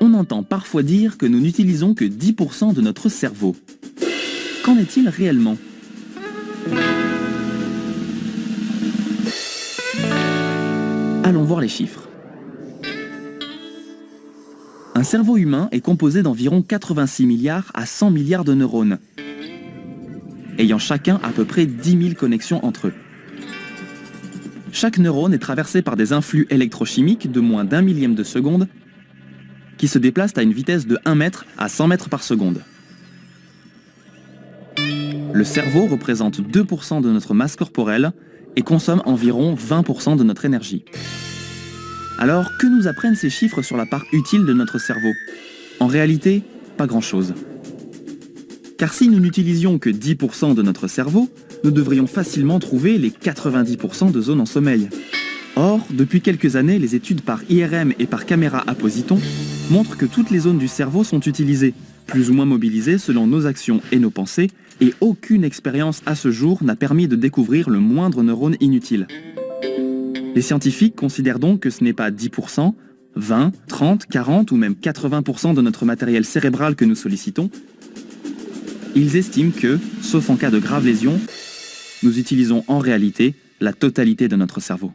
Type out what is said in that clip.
On entend parfois dire que nous n'utilisons que 10% de notre cerveau. Qu'en est-il réellement? Allons voir les chiffres. Un cerveau humain est composé d'environ 86 milliards à 100 milliards de neurones, ayant chacun à peu près 10 000 connexions entre eux. Chaque neurone est traversé par des influx électrochimiques de moins d'1 millième de seconde qui se déplacent à une vitesse de 1 mètre à 100 mètres par seconde. Le cerveau représente 2% de notre masse corporelle et consomme environ 20% de notre énergie. Alors, que nous apprennent ces chiffres sur la part utile de notre cerveau? En réalité, pas grand-chose. Car si nous n'utilisions que 10% de notre cerveau, nous devrions facilement trouver les 90% de zones en sommeil. Or, depuis quelques années, les études par IRM et par caméra à positons montrent que toutes les zones du cerveau sont utilisées, plus ou moins mobilisées selon nos actions et nos pensées, et aucune expérience à ce jour n'a permis de découvrir le moindre neurone inutile. Les scientifiques considèrent donc que ce n'est pas 10%, 20, 30, 40 ou même 80% de notre matériel cérébral que nous sollicitons. Ils estiment que, sauf en cas de grave lésion, nous utilisons en réalité la totalité de notre cerveau.